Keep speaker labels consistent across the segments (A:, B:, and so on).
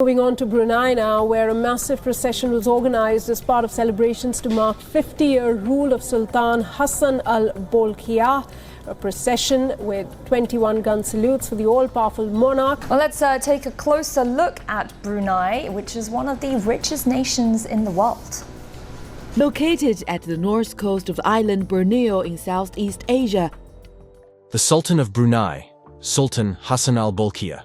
A: Moving on to Brunei now, where a massive procession was organized as part of celebrations to mark 50-year rule of Sultan Hassan Al Bolkiah. A procession with 21 gun salutes for the all-powerful monarch.
B: Well, let's take a closer look at Brunei, which is one of the richest nations in the world.
C: Located at the north coast of island Borneo in Southeast Asia,
D: the Sultan of Brunei, Sultan Hassan Al Bolkiah,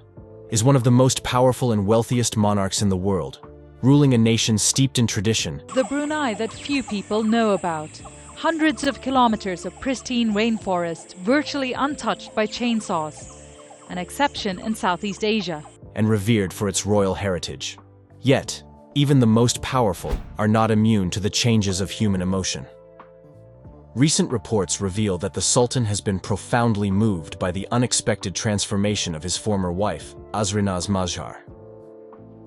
D: is one of the most powerful and wealthiest monarchs in the world, ruling a nation steeped in tradition.
E: The Brunei that few people know about. Hundreds of kilometers of pristine rainforest, virtually untouched by chainsaws. An exception in Southeast Asia.
D: And revered for its royal heritage. Yet, even the most powerful are not immune to the changes of human emotion. Recent reports reveal that the Sultan has been profoundly moved by the unexpected transformation of his former wife, Azrinaz Mahar.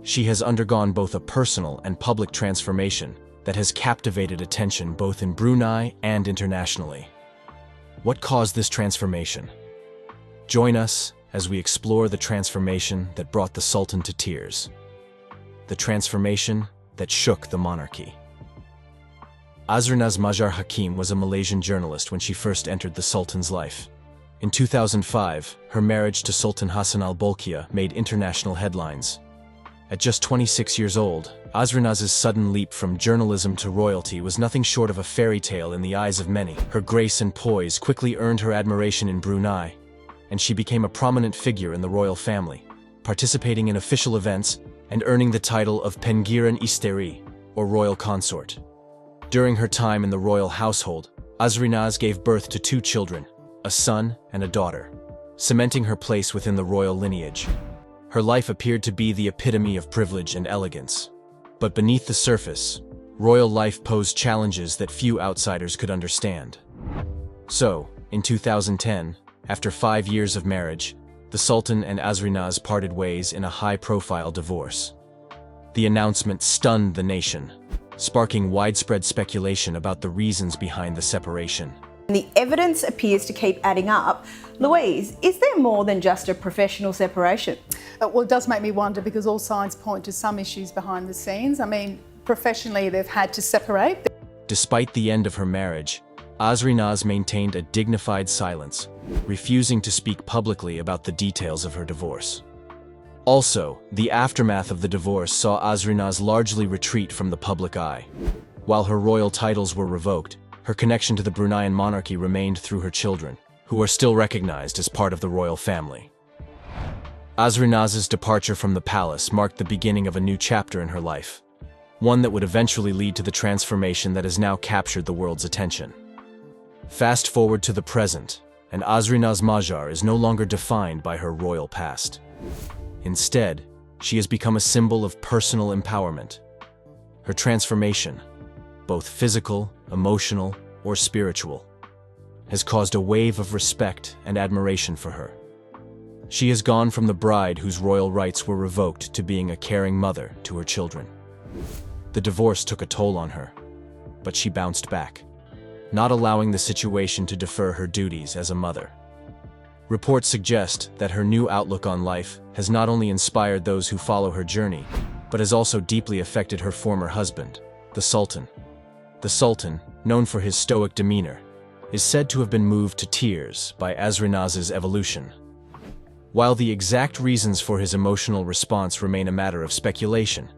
D: She has undergone both a personal and public transformation that has captivated attention both in Brunei and internationally. What caused this transformation? Join us as we explore the transformation that brought the Sultan to tears. The transformation that shook the monarchy. Azrinaz Mahar Hakim was a Malaysian journalist when she first entered the Sultan's life. In 2005, her marriage to Sultan Hassan Al Bolkiah made international headlines. At just 26 years old, Azrinaz's sudden leap from journalism to royalty was nothing short of a fairy tale in the eyes of many. Her grace and poise quickly earned her admiration in Brunei, and she became a prominent figure in the royal family, participating in official events and earning the title of Pengiran Isteri, or royal consort. During her time in the royal household, Azrinaz gave birth to 2 children, a son and a daughter, cementing her place within the royal lineage. Her life appeared to be the epitome of privilege and elegance. But beneath the surface, royal life posed challenges that few outsiders could understand. So, in 2010, after 5 years of marriage, the Sultan and Azrinaz parted ways in a high-profile divorce. The announcement stunned the nation, sparking widespread speculation about the reasons behind the separation.
F: The evidence appears to keep adding up. Louise, is there more than just a professional separation?
G: Well, it does make me wonder because all signs point to some issues behind the scenes. I mean, professionally, they've had to separate.
D: Despite the end of her marriage, Azrinaz maintained a dignified silence, refusing to speak publicly about the details of her divorce. Also, the aftermath of the divorce saw Azrinaz largely retreat from the public eye. While her royal titles were revoked, her connection to the Bruneian monarchy remained through her children, who are still recognized as part of the royal family. Azrinaz's departure from the palace marked the beginning of a new chapter in her life, one that would eventually lead to the transformation that has now captured the world's attention. Fast forward to the present, and Azrinaz Mahar is no longer defined by her royal past. Instead, she has become a symbol of personal empowerment. Her transformation, both physical, emotional, or spiritual, has caused a wave of respect and admiration for her. She has gone from the bride whose royal rights were revoked to being a caring mother to her children. The divorce took a toll on her, but she bounced back, not allowing the situation to defer her duties as a mother. Reports suggest that her new outlook on life has not only inspired those who follow her journey, but has also deeply affected her former husband, the Sultan. The Sultan, known for his stoic demeanor, is said to have been moved to tears by Azrinaz's evolution. While the exact reasons for his emotional response remain a matter of speculation,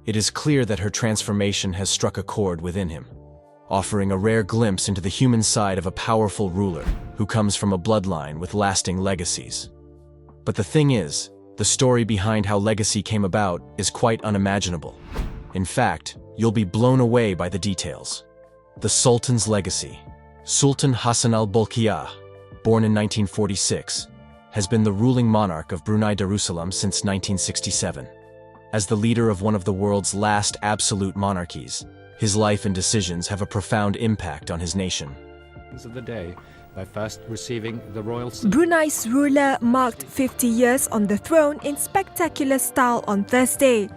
D: it is clear that her transformation has struck a chord within him, offering a rare glimpse into the human side of a powerful ruler who comes from a bloodline with lasting legacies. But the thing is, the story behind how legacy came about is quite unimaginable. In fact, you'll be blown away by the details. The Sultan's legacy. Sultan Hassan Al Bolkiah, born in 1946, has been the ruling monarch of Brunei Darussalam since 1967. As the leader of one of the world's last absolute monarchies, his life and decisions have a profound impact on his nation.
H: Of the day by first receiving the royal.
I: Brunei's ruler marked 50 years on the throne in spectacular style on Thursday.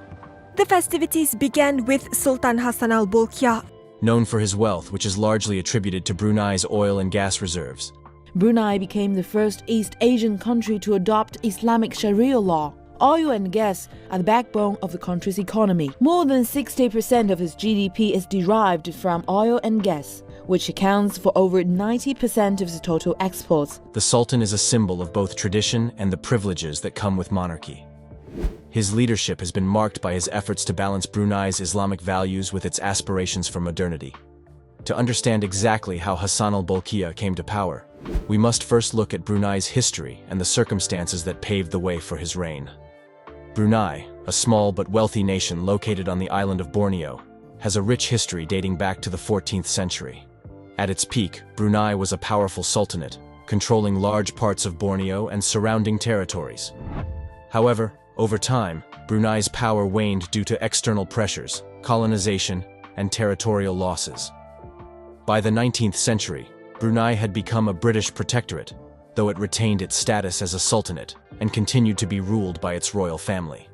I: The festivities began with Sultan Hassan Al Bolkiah,
D: known for his wealth, which is largely attributed to Brunei's oil and gas reserves.
C: Brunei became the first East Asian country to adopt Islamic Sharia law, Oil and gas are the backbone of the country's economy. More than 60% of its GDP is derived from oil and gas, which accounts for over 90% of its total exports.
D: The Sultan is a symbol of both tradition and the privileges that come with monarchy. His leadership has been marked by his efforts to balance Brunei's Islamic values with its aspirations for modernity. To understand exactly how Hassan al-Bolkiah came to power, we must first look at Brunei's history and the circumstances that paved the way for his reign. Brunei, a small but wealthy nation located on the island of Borneo, has a rich history dating back to the 14th century. At its peak, Brunei was a powerful sultanate, controlling large parts of Borneo and surrounding territories. However, over time, Brunei's power waned due to external pressures, colonization, and territorial losses. By the 19th century, Brunei had become a British protectorate, though it retained its status as a sultanate and continued to be ruled by its royal family.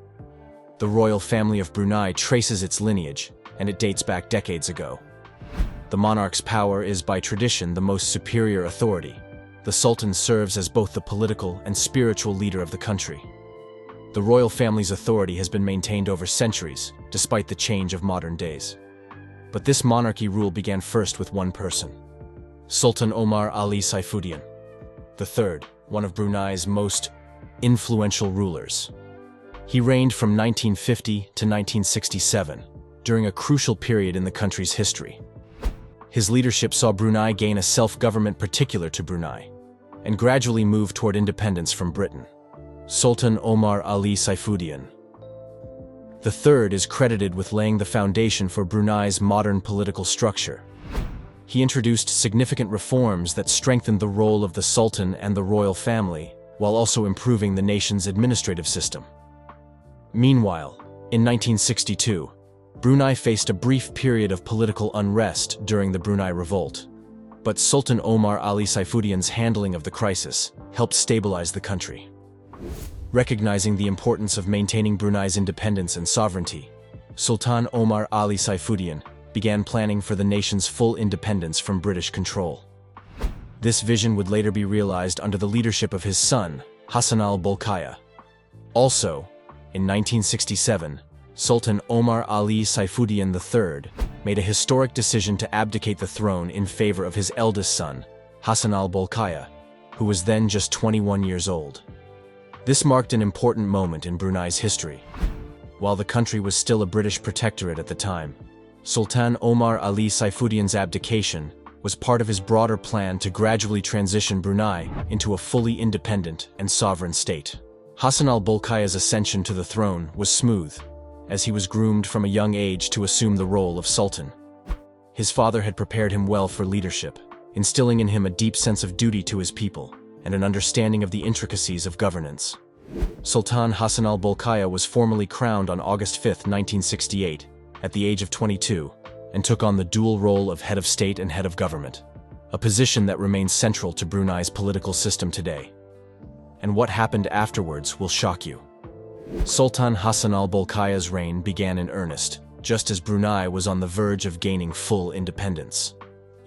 D: The royal family of Brunei traces its lineage, and it dates back decades ago. The monarch's power is by tradition the most superior authority. The sultan serves as both the political and spiritual leader of the country. The royal family's authority has been maintained over centuries, despite the change of modern days. But this monarchy rule began first with one person, Sultan Omar Ali Saifuddin III, one of Brunei's most influential rulers. He reigned from 1950 to 1967, during a crucial period in the country's history. His leadership saw Brunei gain a self-government particular to Brunei, and gradually move toward independence from Britain. Sultan Omar Ali Saifuddin III is credited with laying the foundation for Brunei's modern political structure. He introduced significant reforms that strengthened the role of the Sultan and the royal family, while also improving the nation's administrative system. Meanwhile, in 1962, Brunei faced a brief period of political unrest during the Brunei Revolt. But Sultan Omar Ali Saifuddin's handling of the crisis helped stabilize the country. Recognizing the importance of maintaining Brunei's independence and sovereignty, Sultan Omar Ali Saifuddin began planning for the nation's full independence from British control. This vision would later be realized under the leadership of his son, Hassan al-Bolkiah. Also, in 1967, Sultan Omar Ali Saifuddin III made a historic decision to abdicate the throne in favor of his eldest son, Hassan al-Bolkiah, who was then just 21 years old. This marked an important moment in Brunei's history. While the country was still a British protectorate at the time, Sultan Omar Ali Saifuddin's abdication was part of his broader plan to gradually transition Brunei into a fully independent and sovereign state. Hassan al-Bolkiah's ascension to the throne was smooth, as he was groomed from a young age to assume the role of sultan. His father had prepared him well for leadership, instilling in him a deep sense of duty to his people and an understanding of the intricacies of governance. Sultan Hassan al-Bolkiah was formally crowned on August 5, 1968, at the age of 22, and took on the dual role of head of state and head of government, a position that remains central to Brunei's political system today. And what happened afterwards will shock you. Sultan Hassan al-Bolkiah's reign began in earnest, just as Brunei was on the verge of gaining full independence.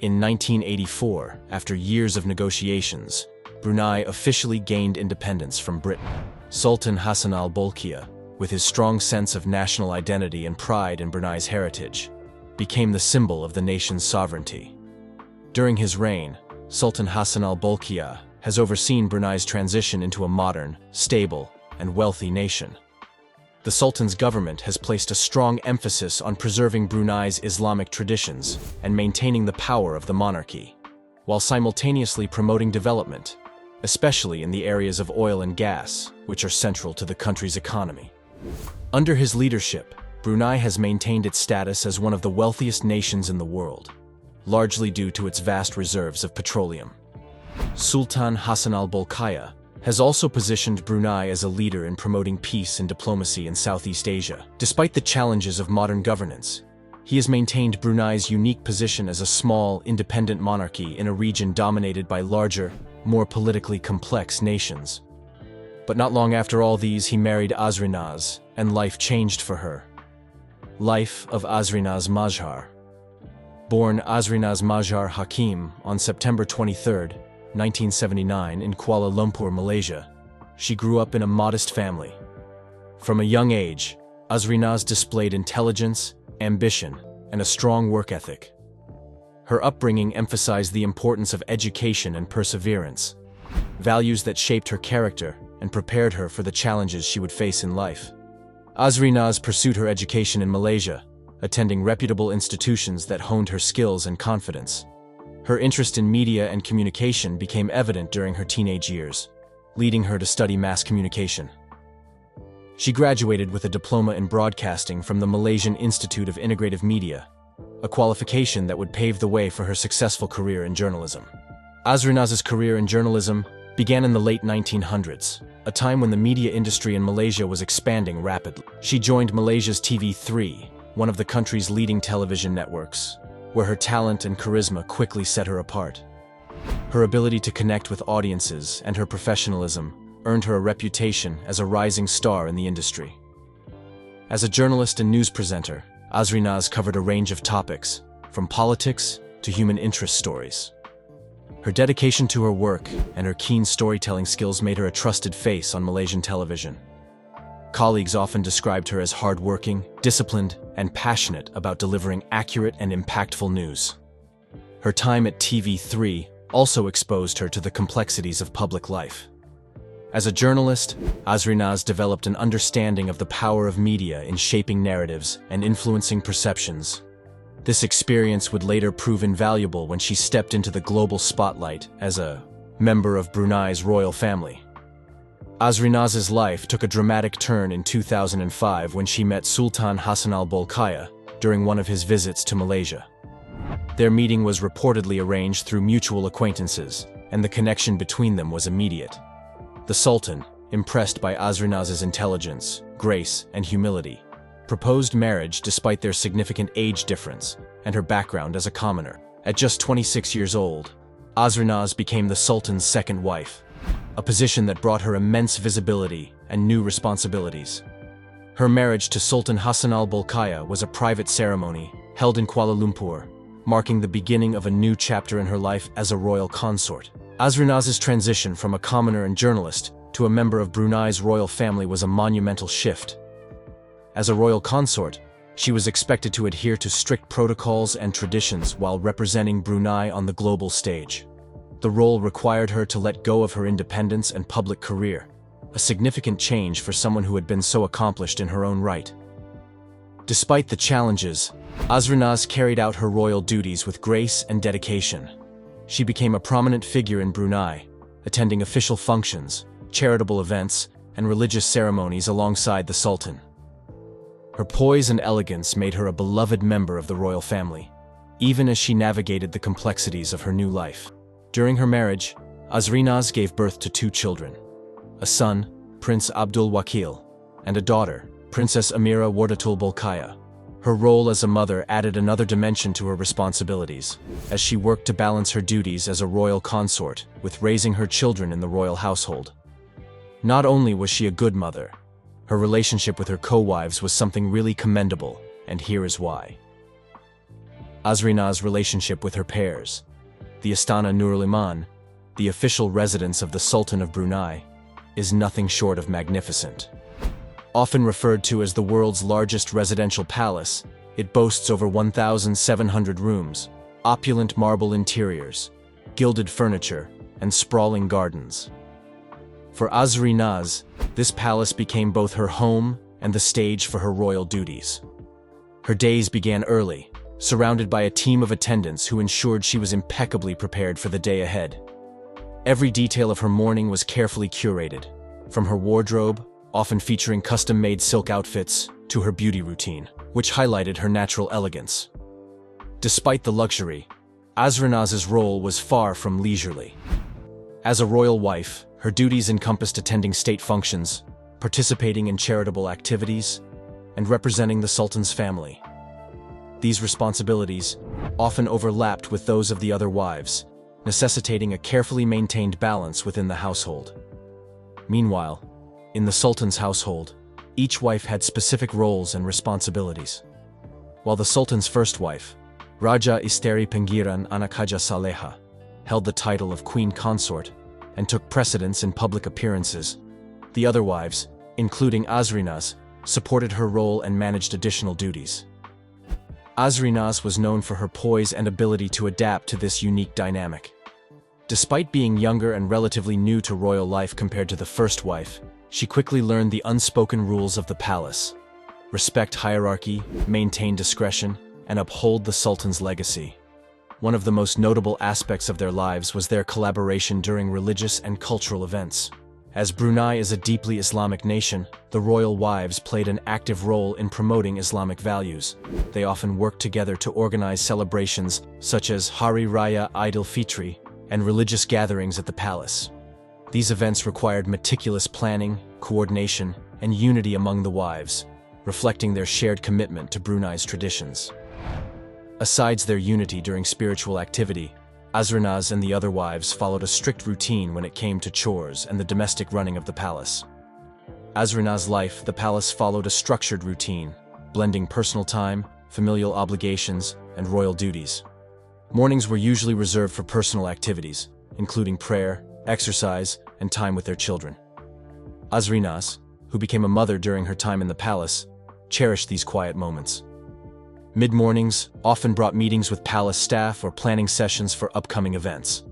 D: In 1984, after years of negotiations, Brunei officially gained independence from Britain. Sultan Hassan al-Bolkiah, with his strong sense of national identity and pride in Brunei's heritage, became the symbol of the nation's sovereignty. During his reign, Sultan Hassan al-Bolkiah has overseen Brunei's transition into a modern, stable, and wealthy nation. The Sultan's government has placed a strong emphasis on preserving Brunei's Islamic traditions and maintaining the power of the monarchy, while simultaneously promoting development, especially in the areas of oil and gas, which are central to the country's economy. Under his leadership, Brunei has maintained its status as one of the wealthiest nations in the world, largely due to its vast reserves of petroleum. Sultan Hassan al-Bolkiah has also positioned Brunei as a leader in promoting peace and diplomacy in Southeast Asia. Despite the challenges of modern governance, he has maintained Brunei's unique position as a small, independent monarchy in a region dominated by larger, more politically complex nations. But not long after all these, he married Azrinaz, and life changed for her. Life of Azrinaz Mahar. Born Azrinaz Mahar Hakim on September 23, 1979 in Kuala Lumpur, Malaysia, she grew up in a modest family. From a young age, Azrinaz displayed intelligence, ambition, and a strong work ethic. Her upbringing emphasized the importance of education and perseverance, values that shaped her character and prepared her for the challenges she would face in life. Azrinaz pursued her education in Malaysia, attending reputable institutions that honed her skills and confidence. Her interest in media and communication became evident during her teenage years, leading her to study mass communication. She graduated with a diploma in broadcasting from the Malaysian Institute of Integrative Media, a qualification that would pave the way for her successful career in journalism. Azrinaz's career in journalism began in the late 1900s, a time when the media industry in Malaysia was expanding rapidly. She joined Malaysia's TV3, one of the country's leading television networks, where her talent and charisma quickly set her apart. Her ability to connect with audiences and her professionalism earned her a reputation as a rising star in the industry. As a journalist and news presenter, Azrinaz covered a range of topics, from politics to human interest stories. Her dedication to her work and her keen storytelling skills made her a trusted face on Malaysian television. Colleagues often described her as hardworking, disciplined, and passionate about delivering accurate and impactful news. Her time at TV3 also exposed her to the complexities of public life. As a journalist, Azrinaz developed an understanding of the power of media in shaping narratives and influencing perceptions. This experience would later prove invaluable when she stepped into the global spotlight as a member of Brunei's royal family. Azrinaz's life took a dramatic turn in 2005 when she met Sultan Hassan al-Bolkiah during one of his visits to Malaysia. Their meeting was reportedly arranged through mutual acquaintances, and the connection between them was immediate. The Sultan, impressed by Azrinaz's intelligence, grace, and humility, proposed marriage despite their significant age difference and her background as a commoner. At just 26 years old, Azrinaz became the Sultan's second wife, a position that brought her immense visibility and new responsibilities. Her marriage to Sultan Hassan al-Bolkiah was a private ceremony held in Kuala Lumpur, marking the beginning of a new chapter in her life as a royal consort. Azrinaz's transition from a commoner and journalist to a member of Brunei's royal family was a monumental shift. As a royal consort, she was expected to adhere to strict protocols and traditions while representing Brunei on the global stage. The role required her to let go of her independence and public career, a significant change for someone who had been so accomplished in her own right. Despite the challenges, Azrinaz carried out her royal duties with grace and dedication. She became a prominent figure in Brunei, attending official functions, charitable events, and religious ceremonies alongside the Sultan. Her poise and elegance made her a beloved member of the royal family, even as she navigated the complexities of her new life. During her marriage, Azrinaz gave birth to 2 children, a son, Prince Abdul Wakil, and a daughter, Princess Amira Wardatul Bolkiah. Her role as a mother added another dimension to her responsibilities, as she worked to balance her duties as a royal consort with raising her children in the royal household. Not only was she a good mother, her relationship with her co-wives was something really commendable, and here is why. Azrinaz's relationship with her pairs, the Istana Nurul Iman, the official residence of the Sultan of Brunei, is nothing short of magnificent. Often referred to as the world's largest residential palace, it boasts over 1,700 rooms, opulent marble interiors, gilded furniture, and sprawling gardens. For Azrinaz, this palace became both her home and the stage for her royal duties. Her days began early, surrounded by a team of attendants who ensured she was impeccably prepared for the day ahead. Every detail of her morning was carefully curated, from her wardrobe, often featuring custom-made silk outfits, to her beauty routine, which highlighted her natural elegance. Despite the luxury, Azrinaz's role was far from leisurely. As a royal wife, her duties encompassed attending state functions, participating in charitable activities, and representing the Sultan's family. These responsibilities often overlapped with those of the other wives, necessitating a carefully maintained balance within the household. Meanwhile, in the Sultan's household, each wife had specific roles and responsibilities. While the Sultan's first wife, Raja Isteri Pengiran Anak Haja Saleha, held the title of Queen Consort and took precedence in public appearances, the other wives, including Azrinaz, supported her role and managed additional duties. Azrinaz was known for her poise and ability to adapt to this unique dynamic. Despite being younger and relatively new to royal life compared to the first wife, she quickly learned the unspoken rules of the palace: respect hierarchy, maintain discretion, and uphold the Sultan's legacy. One of the most notable aspects of their lives was their collaboration during religious and cultural events. As Brunei is a deeply Islamic nation, the royal wives played an active role in promoting Islamic values. They often worked together to organize celebrations such as Hari Raya Eid al-Fitr and religious gatherings at the palace. These events required meticulous planning, coordination, and unity among the wives, reflecting their shared commitment to Brunei's traditions. Asides their unity during spiritual activity, Azrinaz and the other wives followed a strict routine when it came to chores and the domestic running of the palace. Azrinaz's life, the palace followed a structured routine, blending personal time, familial obligations, and royal duties. Mornings were usually reserved for personal activities, including prayer, exercise, and time with their children. Azrinaz, who became a mother during her time in the palace, cherished these quiet moments. Mid-mornings often brought meetings with palace staff or planning sessions for upcoming events.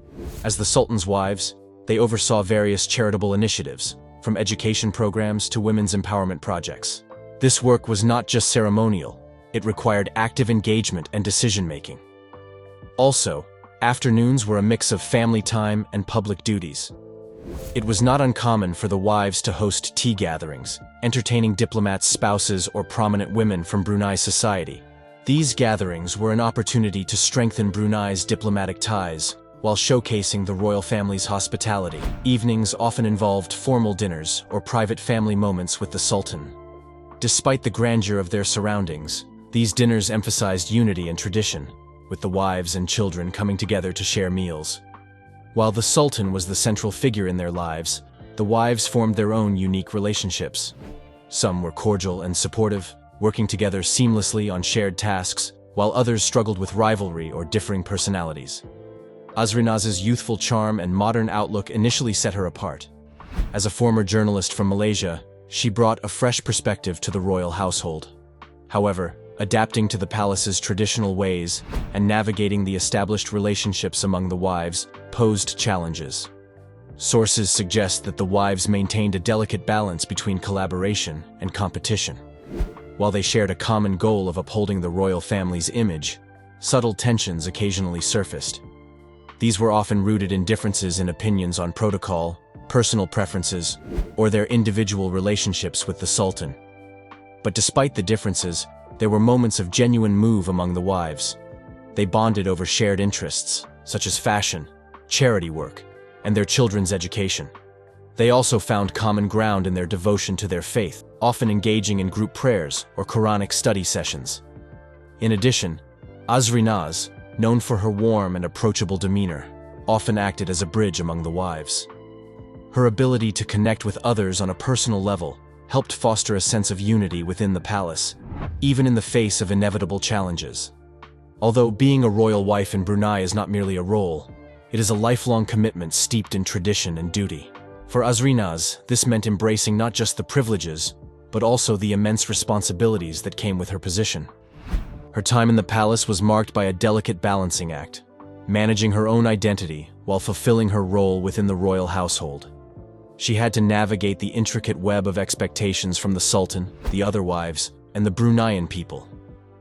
D: As the Sultan's wives, they oversaw various charitable initiatives, from education programs to women's empowerment projects. This work was not just ceremonial, it required active engagement and decision-making. Also, afternoons were a mix of family time and public duties. It was not uncommon for the wives to host tea gatherings, entertaining diplomats' spouses or prominent women from Brunei society. These gatherings were an opportunity to strengthen Brunei's diplomatic ties, while showcasing the royal family's hospitality. Evenings often involved formal dinners or private family moments with the Sultan. Despite the grandeur of their surroundings, these dinners emphasized unity and tradition, with the wives and children coming together to share meals. While the Sultan was the central figure in their lives, the wives formed their own unique relationships. Some were cordial and supportive, working together seamlessly on shared tasks, while others struggled with rivalry or differing personalities. Azrinaz's youthful charm and modern outlook initially set her apart. As a former journalist from Malaysia, she brought a fresh perspective to the royal household. However, adapting to the palace's traditional ways and navigating the established relationships among the wives posed challenges. Sources suggest that the wives maintained a delicate balance between collaboration and competition. While they shared a common goal of upholding the royal family's image, subtle tensions occasionally surfaced. These were often rooted in differences in opinions on protocol, personal preferences, or their individual relationships with the Sultan. But despite the differences, there were moments of genuine move among the wives. They bonded over shared interests, such as fashion, charity work, and their children's education. They also found common ground in their devotion to their faith, often engaging in group prayers or Quranic study sessions. In addition, Azrinaz, known for her warm and approachable demeanor, often acted as a bridge among the wives. Her ability to connect with others on a personal level helped foster a sense of unity within the palace, even in the face of inevitable challenges. Although being a royal wife in Brunei is not merely a role, it is a lifelong commitment steeped in tradition and duty. For Azrinaz, this meant embracing not just the privileges, but also the immense responsibilities that came with her position. Her time in the palace was marked by a delicate balancing act, managing her own identity while fulfilling her role within the royal household. She had to navigate the intricate web of expectations from the Sultan, the other wives, and the Bruneian people.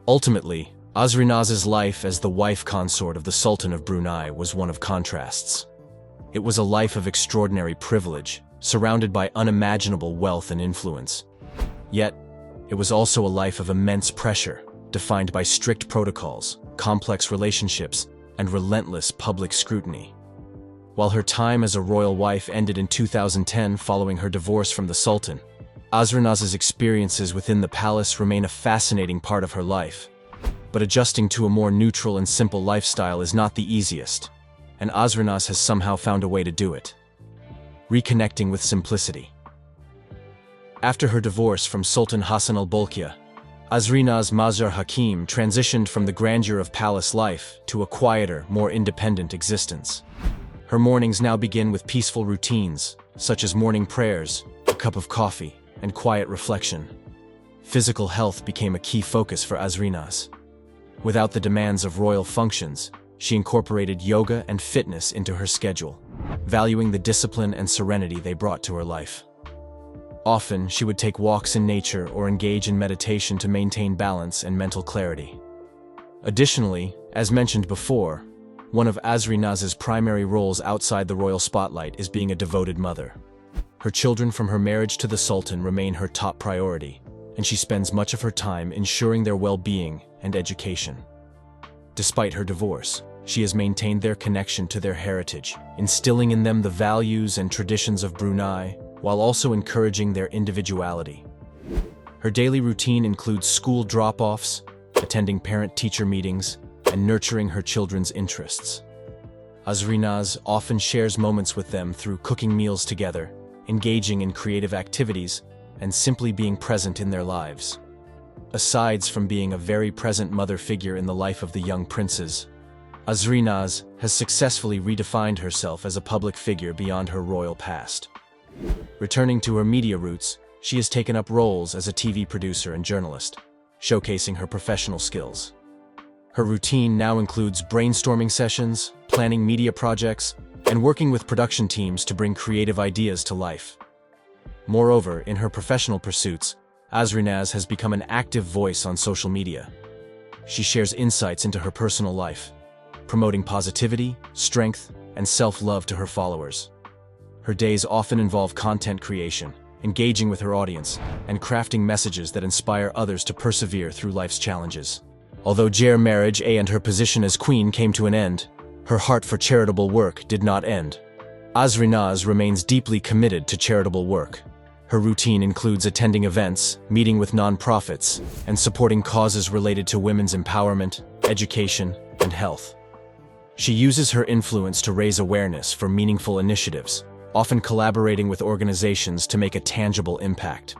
D: Ultimately, Azrinaz's life as the wife consort of the Sultan of Brunei was one of contrasts. It was a life of extraordinary privilege, surrounded by unimaginable wealth and influence. Yet, it was also a life of immense pressure, defined by strict protocols, complex relationships, and relentless public scrutiny. While her time as a royal wife ended in 2010 following her divorce from the Sultan, Azrinaz's experiences within the palace remain a fascinating part of her life. But adjusting to a more neutral and simple lifestyle is not the easiest, and Azrinaz has somehow found a way to do it. Reconnecting with simplicity. After her divorce from Sultan Hassan al-Bolkiah, Azrinaz Mahar Hakim transitioned from the grandeur of palace life to a quieter, more independent existence. Her mornings now begin with peaceful routines, such as morning prayers, a cup of coffee, and quiet reflection. Physical health became a key focus for Azrinaz. Without the demands of royal functions, she incorporated yoga and fitness into her schedule, valuing the discipline and serenity they brought to her life. Often, she would take walks in nature or engage in meditation to maintain balance and mental clarity. Additionally, as mentioned before, one of Azrinaz's primary roles outside the royal spotlight is being a devoted mother. Her children from her marriage to the Sultan remain her top priority, and she spends much of her time ensuring their well-being and education. Despite her divorce, she has maintained their connection to their heritage, instilling in them the values and traditions of Brunei, while also encouraging their individuality. Her daily routine includes school drop-offs, attending parent-teacher meetings, and nurturing her children's interests. Azrinaz often shares moments with them through cooking meals together, engaging in creative activities, and simply being present in their lives. Aside from being a very present mother figure in the life of the young princes, Azrinaz has successfully redefined herself as a public figure beyond her royal past. Returning to her media roots, she has taken up roles as a TV producer and journalist, showcasing her professional skills. Her routine now includes brainstorming sessions, planning media projects, and working with production teams to bring creative ideas to life. Moreover, in her professional pursuits, Azrinaz has become an active voice on social media. She shares insights into her personal life, promoting positivity, strength, and self-love to her followers. Her days often involve content creation, engaging with her audience, and crafting messages that inspire others to persevere through life's challenges. Although their marriage and her position as queen came to an end, her heart for charitable work did not end. Azrinaz remains deeply committed to charitable work. Her routine includes attending events, meeting with non-profits, and supporting causes related to women's empowerment, education, and health. She uses her influence to raise awareness for meaningful initiatives, often collaborating with organizations to make a tangible impact.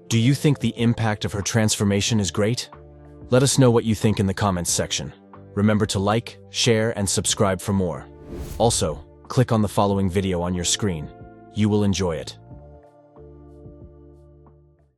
D: Do you think the impact of her transformation is great? Let us know what you think in the comments section. Remember to like, share, and subscribe for more. Also, click on the following video on your screen. You will enjoy it.